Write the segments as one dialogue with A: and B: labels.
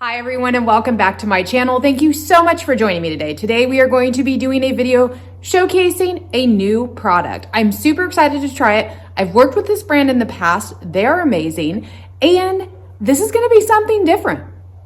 A: Hi everyone and welcome back to my channel. Thank you so much for joining me today. Today we are going to be doing a video showcasing a new product. I'm super excited to try it. I've worked with this brand in the past. They are amazing. And this is gonna be something different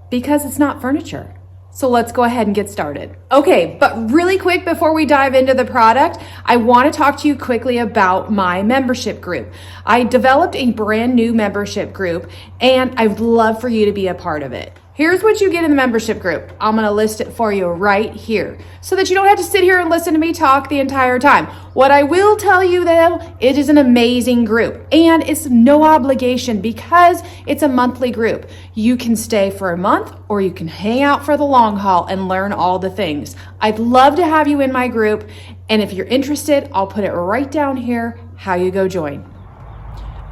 A: because it's not furniture. So let's go ahead and get started. Okay, but really quick before we dive into the product, I want to talk to you quickly about my membership group. I developed a brand new membership group and I'd love for you to be a part of it. Here's what you get in the membership group. I'm going to list it for you right here so that you don't have to sit here and listen to me talk the entire time. What I will tell you though, it is an amazing group and it's no obligation because it's a monthly group. You can stay for a month or you can hang out for the long haul and learn all the things. I'd love to have you in my group. And if you're interested, I'll put it right down here how you go join.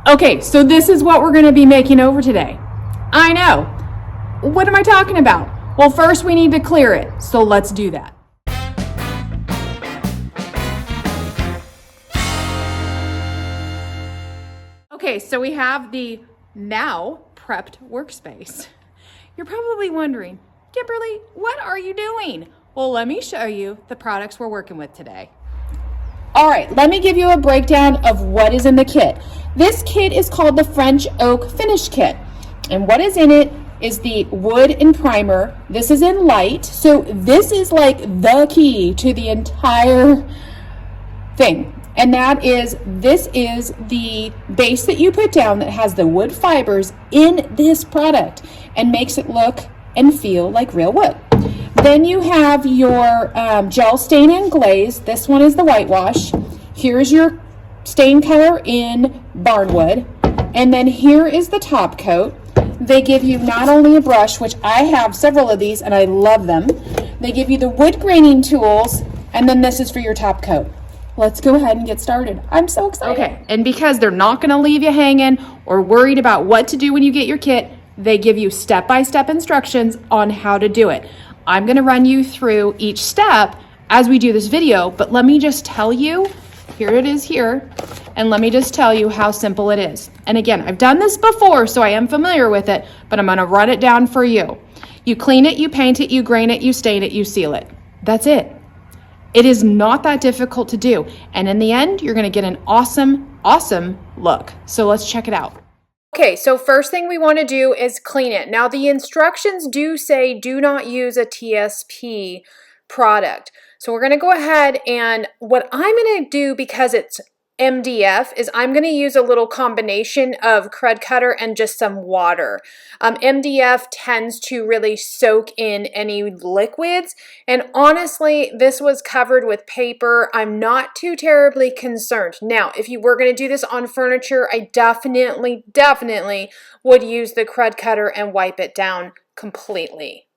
A: Okay, so this is what we're going to be making over today. I know. What am I talking about? Well, first we need to clear it, so let's do that. Okay, so we have the now prepped workspace. You're probably wondering, Kimberly, what are you doing? Well, let me show you the products we're working with today. All right, let me give you a breakdown of what is in the kit. This kit is called the French Oak Finish Kit, and what is in it is the wood and primer. This is in light, so this is like the key to the entire thing. And that is, this is the base that you put down that has the wood fibers in this product and makes it look and feel like real wood. Then you have your gel stain and glaze. This one is the whitewash. Here's your stain color in barnwood. And then here is the top coat. They give you not only a brush, which I have several of these and I love them. They give you the wood graining tools, and then this is for your top coat. Let's go ahead and get started. I'm so excited. Okay, and because they're not gonna leave you hanging or worried about what to do when you get your kit, they give you step-by-step instructions on how to do it. I'm gonna run you through each step as we do this video, but let me just tell you, here it is here, and let me just tell you how simple it is. And again, I've done this before, so I am familiar with it, but I'm gonna run it down for you. You clean it, you paint it, you grain it, you stain it, you seal it. That's it. It is not that difficult to do. And in the end, you're gonna get an awesome, awesome look. So let's check it out. Okay, so first thing we wanna do is clean it. Now the instructions do say do not use a TSP product. So we're gonna go ahead and what I'm gonna do, because it's MDF, is I'm gonna use a little combination of Crud Cutter and just some water. MDF tends to really soak in any liquids, and honestly, this was covered with paper. I'm not too terribly concerned. Now, if you were gonna do this on furniture, I definitely would use the Crud Cutter and wipe it down completely.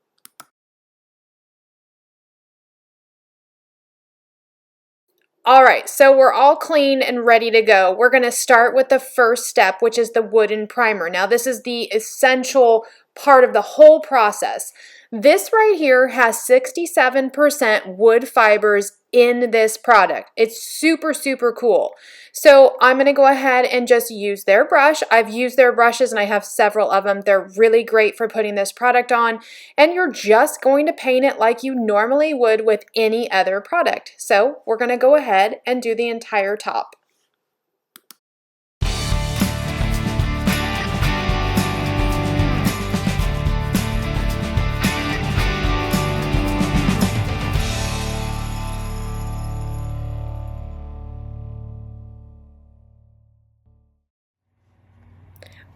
A: All right, so we're all clean and ready to go. We're gonna start with the first step, which is the wooden primer. Now, this is the essential part of the whole process. This right here has 67% wood fibers in this product. It's super, super cool. So I'm gonna go ahead and just use their brush. I've used their brushes and I have several of them. They're really great for putting this product on, and you're just going to paint it like you normally would with any other product. So we're gonna go ahead and do the entire top.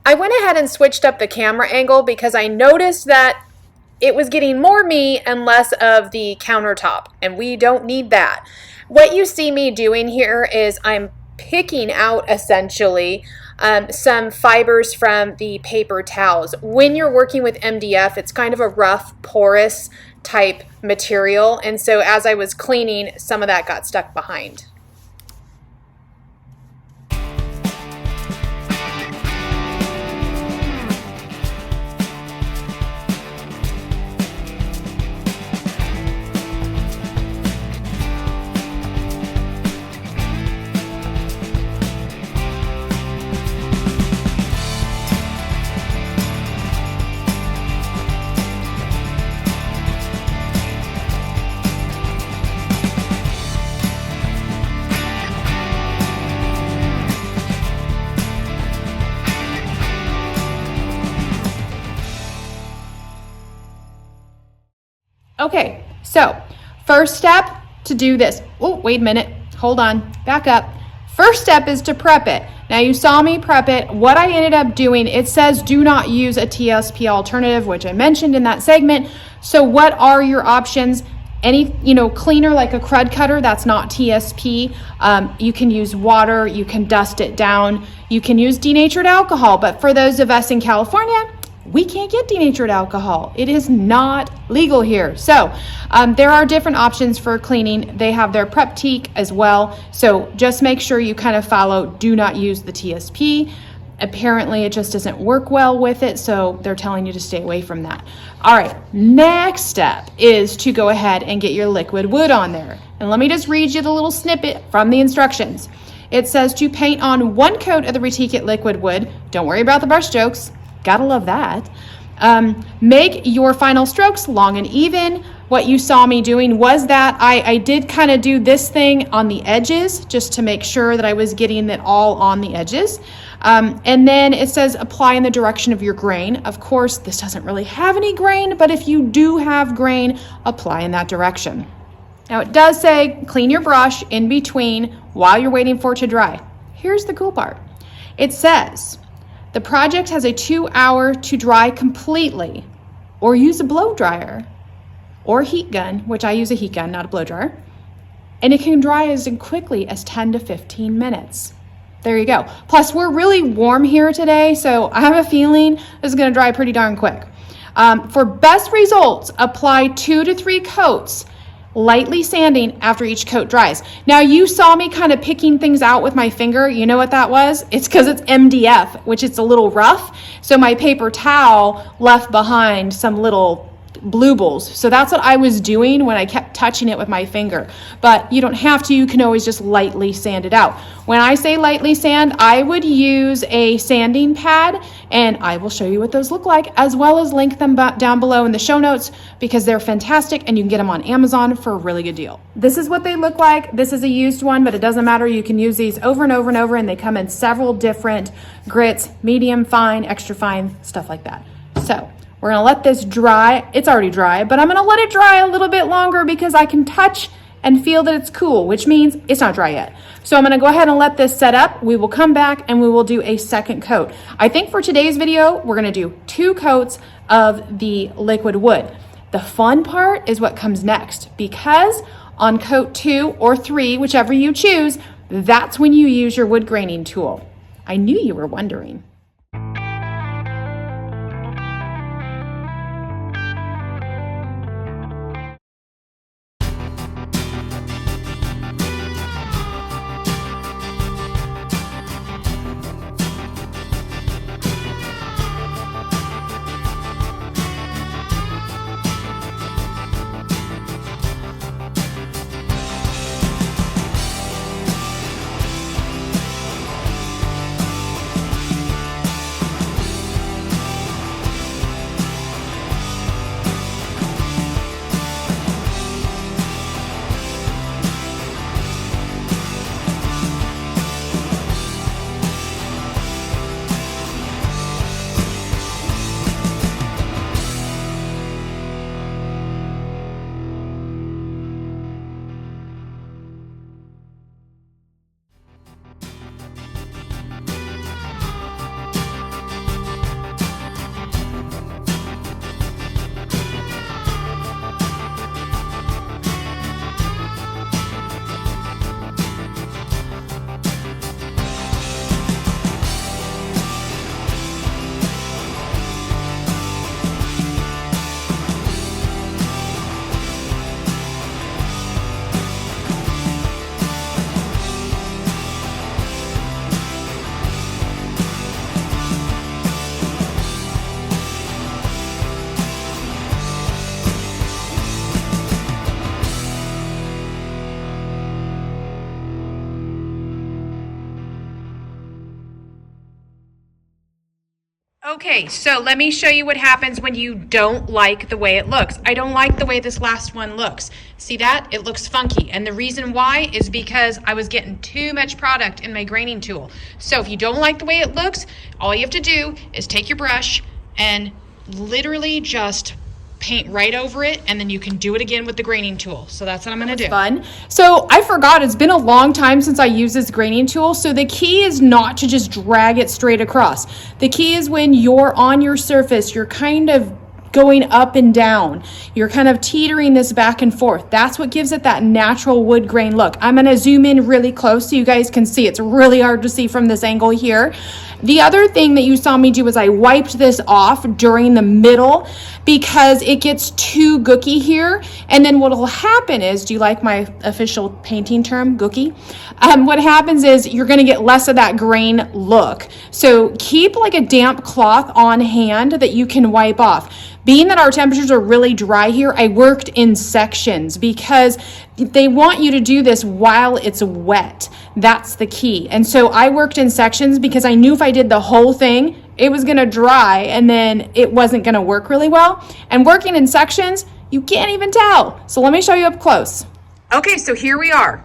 A: I went ahead and switched up the camera angle because I noticed that it was getting more me and less of the countertop, and we don't need that. What you see me doing here is I'm picking out essentially some fibers from the paper towels. When you're working with MDF, it's kind of a rough, porous type material, and so as I was cleaning, some of that got stuck behind. Okay, so first step to do this. Oh, wait a minute. Hold on. Back up. First step is to prep it. Now you saw me prep it. What I ended up doing, it says do not use a TSP alternative, which I mentioned in that segment. So what are your options? Any, cleaner like a crud cutter, that's not TSP. You can use water, you can dust it down, you can use denatured alcohol. But for those of us in California, we can't get denatured alcohol. It is not legal here. So there are different options for cleaning. They have their prep teak as well. So just make sure you kind of follow, do not use the TSP. Apparently it just doesn't work well with it. So they're telling you to stay away from that. All right, next step is to go ahead and get your liquid wood on there. And let me just read you the little snippet from the instructions. It says to paint on 1 coat of the reticulated liquid wood. Don't worry about the brush strokes. Gotta love that. Make your final strokes long and even. What you saw me doing was that I did kind of do this thing on the edges just to make sure that I was getting it all on the edges. And then it says apply in the direction of your grain. Of course, this doesn't really have any grain, but if you do have grain, apply in that direction. Now it does say clean your brush in between while you're waiting for it to dry. Here's the cool part. It says the project has a 2-hour to dry completely, or use a blow dryer or heat gun, which I use a heat gun, not a blow dryer, and it can dry as quickly as 10 to 15 minutes. There you go. Plus, we're really warm here today, so I have a feeling this is going to dry pretty darn quick. For best results, apply 2 to 3 coats, lightly sanding after each coat dries. Now you saw me kind of picking things out with my finger. You know what that was? It's because it's MDF, which it's a little rough. So my paper towel left behind some little bluebles. So that's what I was doing when I kept touching it with my finger. But you don't have to, you can always just lightly sand it out. When I say lightly sand, I would use a sanding pad, and I will show you what those look like, as well as link them down below in the show notes because they're fantastic and you can get them on Amazon for a really good deal. This is what they look like. This is a used one, but it doesn't matter. You can use these over and over and over, and they come in several different grits, medium, fine, extra fine, stuff like that. So we're gonna let this dry. It's already dry, but I'm gonna let it dry a little bit longer because I can touch and feel that it's cool, which means it's not dry yet. So I'm gonna go ahead and let this set up. We will come back and we will do a second coat. I think for today's video, we're gonna do 2 coats of the liquid wood. The fun part is what comes next, because on coat 2 or 3, whichever you choose, that's when you use your wood graining tool. I knew you were wondering. Okay, so let me show you what happens when you don't like the way it looks. I don't like the way this last one looks. See that? It looks funky. And the reason why is because I was getting too much product in my graining tool. So if you don't like the way it looks, all you have to do is take your brush and literally just paint right over it, and then you can do it again with the graining tool. So that's what I'm gonna do. Fun. So I forgot, it's been a long time since I used this graining tool. So the key is not to just drag it straight across. The key is when you're on your surface, you're kind of going up and down. You're kind of teetering this back and forth. That's what gives it that natural wood grain look. I'm gonna zoom in really close so you guys can see. It's really hard to see from this angle here. The other thing that you saw me do is I wiped this off during the middle because it gets too gooky here. And then what will happen is, do you like my official painting term, gooky? What happens is you're gonna get less of that grain look. So keep like a damp cloth on hand that you can wipe off. Being that our temperatures are really dry here, I worked in sections because they want you to do this while it's wet. That's the key. And so I worked in sections because I knew if I did the whole thing, it was gonna dry and then it wasn't gonna work really well. And working in sections, you can't even tell. So let me show you up close. Okay, so here we are.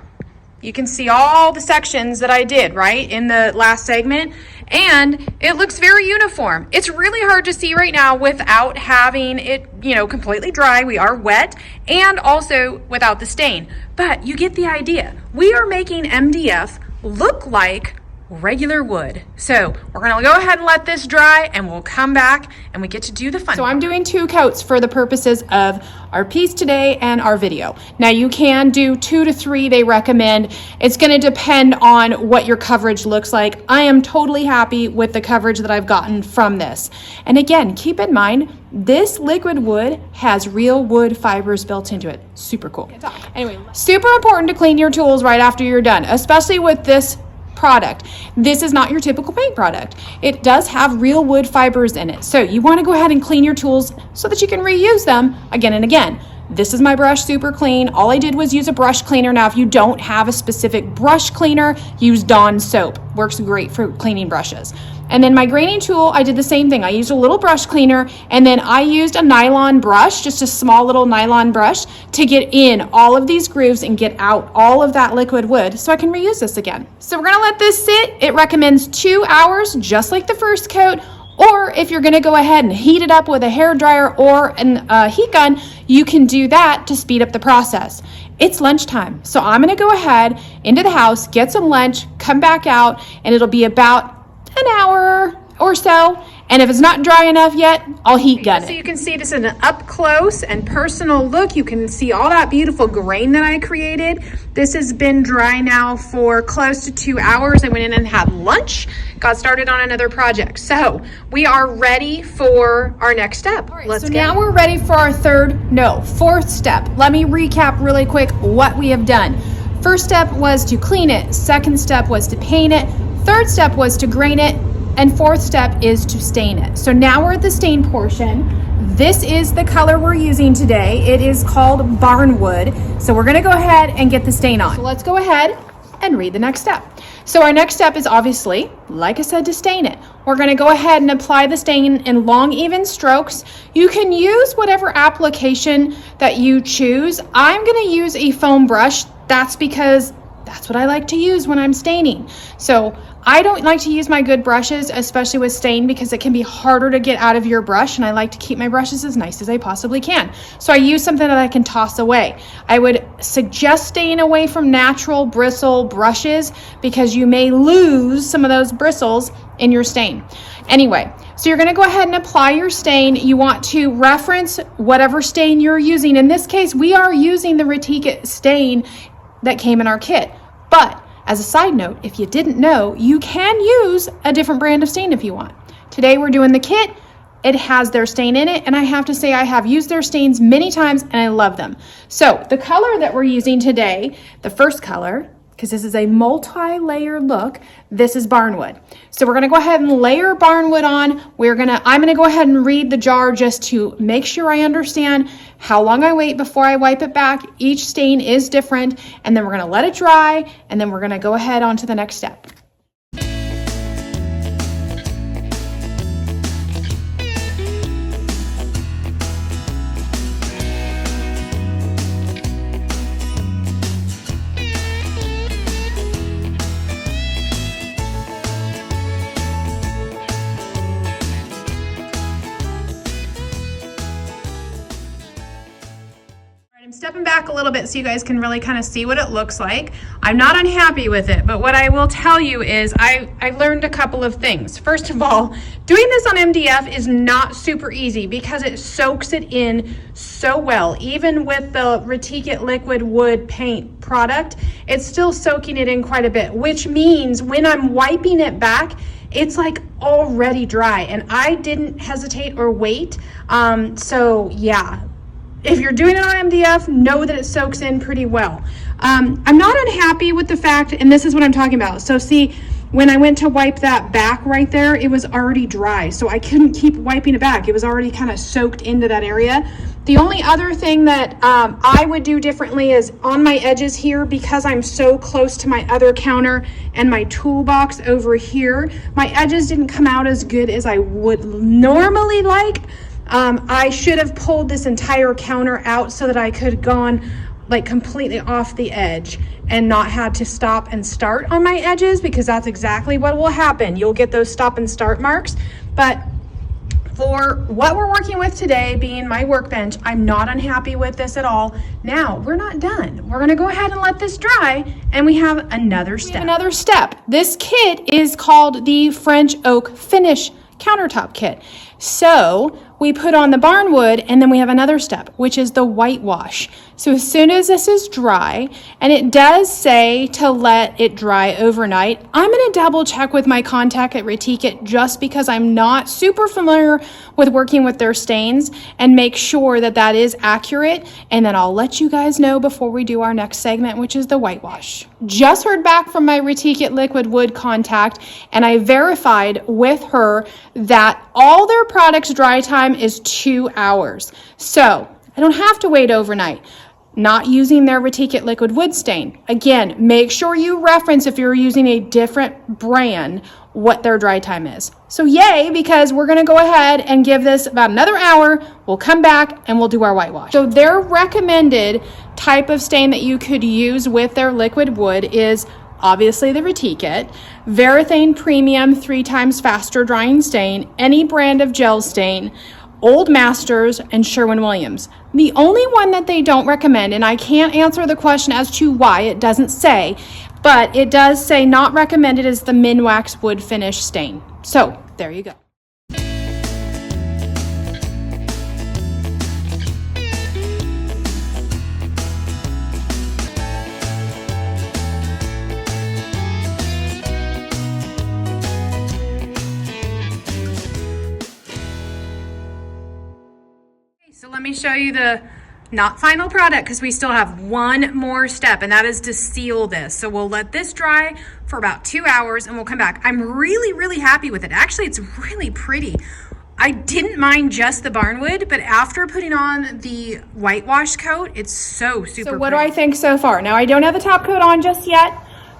A: You can see all the sections that I did, right, in the last segment, and it looks very uniform. It's really hard to see right now without having it, completely dry. We are wet, and also without the stain, but you get the idea. We are making MDF look like regular wood. So we're gonna go ahead and let this dry and we'll come back and we get to do the fun. So I'm doing 2 coats for the purposes of our piece today and our video. Now you can do 2 to 3, they recommend. It's gonna depend on what your coverage looks like. I am totally happy with the coverage that I've gotten from this. And again, keep in mind, this liquid wood has real wood fibers built into it. Super cool. Anyway, super important to clean your tools right after you're done, especially with this product. This is not your typical paint product. It does have real wood fibers in it. So you want to go ahead and clean your tools so that you can reuse them again and again. This is my brush, super clean. All I did was use a brush cleaner. Now, if you don't have a specific brush cleaner, use Dawn soap. Works great for cleaning brushes. And then my graining tool, I did the same thing. I used a little brush cleaner, and then I used a nylon brush, just a small little nylon brush, to get in all of these grooves and get out all of that liquid wood so I can reuse this again. So we're gonna let this sit. It recommends 2 hours, just like the first coat. Or if you're gonna go ahead and heat it up with a hair dryer or a heat gun, you can do that to speed up the process. It's lunchtime, so I'm gonna go ahead into the house, get some lunch, come back out, and it'll be about an hour or so. And if it's not dry enough yet, I'll heat gun it. So you can see this in an up close and personal look. You can see all that beautiful grain that I created. This has been dry now for close to 2 hours. I went in and had lunch, got started on another project. So we are ready for our next step. All right, so now we're ready for our 4th step. Let me recap really quick what we have done. First step was to clean it. Second step was to paint it. Third step was to grain it. And 4th step is to stain it. So now we're at the stain portion. This is the color we're using today. It is called Barnwood. So we're gonna go ahead and get the stain on. So let's go ahead and read the next step. So our next step is obviously, like I said, to stain it. We're gonna go ahead and apply the stain in long, even strokes. You can use whatever application that you choose. I'm gonna use a foam brush. That's because that's what I like to use when I'm staining. So I don't like to use my good brushes, especially with stain, because it can be harder to get out of your brush, and I like to keep my brushes as nice as I possibly can. So I use something that I can toss away. I would suggest staying away from natural bristle brushes because you may lose some of those bristles in your stain. Anyway, so you're gonna go ahead and apply your stain. You want to reference whatever stain you're using. In this case, we are using the Retique stain that came in our kit. But as a side note, if you didn't know, you can use a different brand of stain if you want. Today we're doing the kit. It has their stain in it, and I have to say I have used their stains many times and I love them. So the color that we're using today, the first color, because this is a multi-layer look, this is Barnwood. So we're gonna go ahead and layer Barnwood on. I'm gonna go ahead and read the jar just to make sure I understand how long I wait before I wipe it back. Each stain is different, and then we're gonna let it dry, and then we're gonna go ahead on to the next step. stepping back a little bit so you guys can really kind of see what it looks like. I'm not unhappy with it, but what I will tell you is I learned a couple of things. First of all, doing this on MDF is not super easy because it soaks it in so well. Even with the Retique liquid wood paint product, it's still soaking it in quite a bit, which means when I'm wiping it back, it's like already dry, and I didn't hesitate or wait. So yeah. If you're doing it on MDF, know that it soaks in pretty well. I'm not unhappy with the fact, and this is what I'm talking about. So see, when I went to wipe that back right there, it was already dry. So I couldn't keep wiping it back. It was already kind of soaked into that area. The only other thing that I would do differently is on my edges here, because I'm so close to my other counter and my toolbox over here, my edges didn't come out as good as I would normally like. I should have pulled this entire counter out so that I could have gone like completely off the edge and not had to stop and start on my edges, because that's exactly what will happen. You'll get those stop and start marks. But for what we're working with today, being my workbench, I'm not unhappy with this at all. Now, we're not done. We're gonna go ahead and let this dry, and we have another step. This kit is called the French Oak Finish Countertop Kit. So we put on the barnwood, and then we have another step, which is the whitewash. So as soon as this is dry, and it does say to let it dry overnight, I'm going to double check with my contact at Retique just because I'm not super familiar with working with their stains, and make sure that that is accurate. And then I'll let you guys know before we do our next segment, which is the whitewash. Just heard back from my Retique liquid wood contact, and I verified with her that all their products dry time is 2 hours. So I don't have to wait overnight. Not using their Retique liquid wood stain. Again, make sure you reference, if you're using a different brand, what their dry time is. So yay, because we're gonna go ahead and give this about another hour. We'll come back and we'll do our whitewash. So their recommended type of stain that you could use with their liquid wood is obviously the Retique, Varathane Premium 3 times faster drying stain, any brand of gel stain, Old Masters, and Sherwin-Williams. The only one that they don't recommend, and I can't answer the question as to why, it doesn't say, but it does say not recommended, is the Minwax Wood Finish stain. So there you go. So let me show you the not final product, because we still have one more step, and that is to seal this. So we'll let this dry for about 2 hours and we'll come back. I'm really happy with it. Actually, it's really pretty. I didn't mind just the barnwood, but after putting on the whitewash coat, it's so super pretty. So what do I think so far? Now, I don't have the top coat on just yet,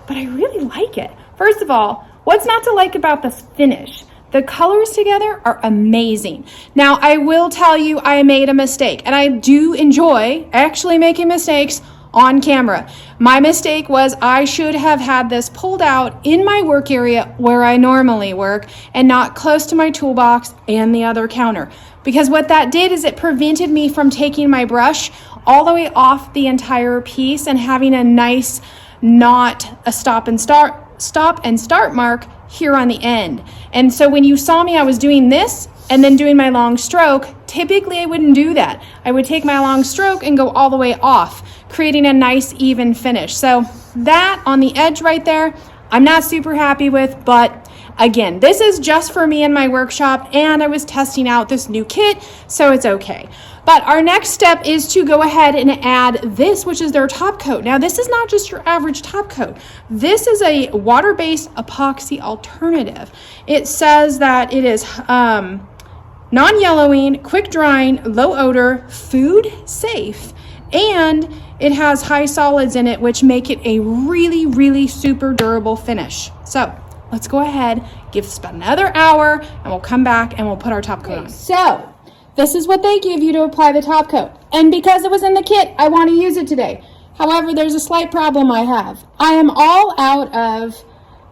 A: but I really like it. First of all, what's not to like about this finish? The colors together are amazing. Now, I will tell you I made a mistake, and I do enjoy actually making mistakes on camera. My mistake was I should have had this pulled out in my work area where I normally work and not close to my toolbox and the other counter. Because what that did is it prevented me from taking my brush all the way off the entire piece and having a nice, not a stop and start mark here on the end. And so when you saw me, I was doing this and then doing my long stroke. Typically I wouldn't do that. I would take my long stroke and go all the way off, creating a nice even finish. So that on the edge right there, I'm not super happy with, but again, this is just for me in my workshop, and I was testing out this new kit, so it's okay. But our next step is to go ahead and add this, which is their top coat. Now, this is not just your average top coat. This is a water-based epoxy alternative. It says that it is non-yellowing, quick drying, low odor, food safe, and it has high solids in it, which make it a really super durable finish. So let's go ahead, give this about another hour, and we'll come back and we'll put our top coat on. So this is what they give you to apply the top coat. And because it was in the kit, I want to use it today. However, there's a slight problem I have. I am all out of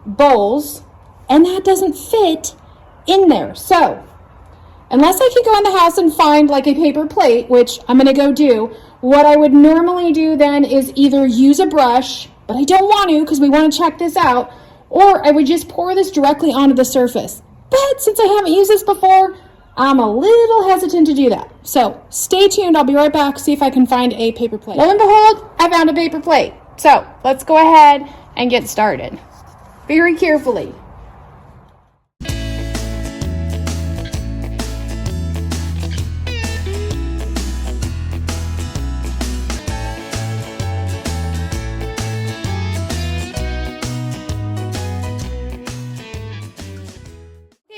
A: bowls, and that doesn't fit in there. So unless I could go in the house and find like a paper plate, which I'm gonna go do, what I would normally do then is either use a brush, but I don't want to because we want to check this out, or I would just pour this directly onto the surface. But since I haven't used this before, I'm a little hesitant to do that. So stay tuned, I'll be right back, see if I can find a paper plate. Lo and behold, I found a paper plate. So let's go ahead and get started. Very carefully.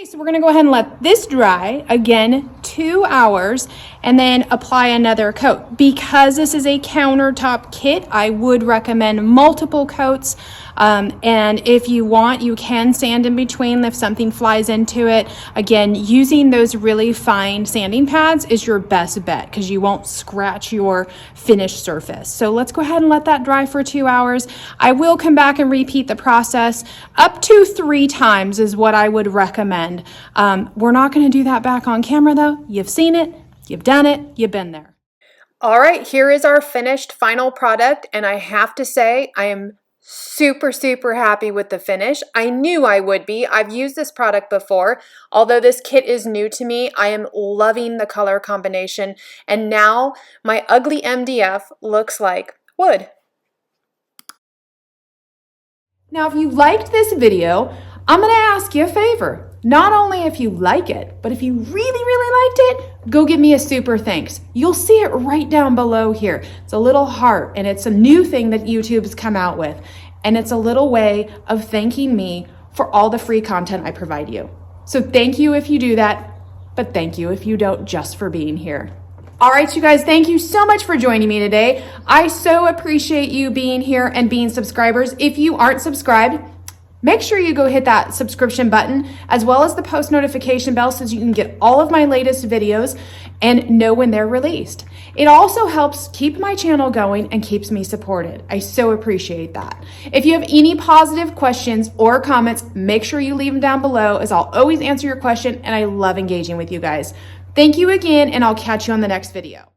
A: So we're going to go ahead and let this dry, again, 2 hours, and then apply another coat. Because this is a countertop kit, I would recommend multiple coats. And if you want, you can sand in between if something flies into it. Again, using those really fine sanding pads is your best bet because you won't scratch your finished surface. So let's go ahead and let that dry for 2 hours. I will come back and repeat the process. Up to 3 times is what I would recommend. We're not going to do that back on camera though. You've seen it, you've done it, you've been there. All right, here is our finished final product, and I have to say I am super happy with the finish. I knew I would be. I've used this product before. Although this kit is new to me, I am loving the color combination, and now my ugly MDF looks like wood. Now, if you liked this video, I'm going to ask you a favor. Not only if you like it, but if you really liked it, go give me a super thanks. You'll see it right down below here. It's a little heart, and it's a new thing that YouTube's come out with. And it's a little way of thanking me for all the free content I provide you. So thank you if you do that, but thank you if you don't, just for being here. All right, you guys, thank you so much for joining me today. I so appreciate you being here and being subscribers. If you aren't subscribed, make sure you go hit that subscription button as well as the post notification bell so you can get all of my latest videos and know when they're released. It also helps keep my channel going and keeps me supported. I so appreciate that. If you have any positive questions or comments, make sure you leave them down below as I'll always answer your question, and I love engaging with you guys. Thank you again, and I'll catch you on the next video.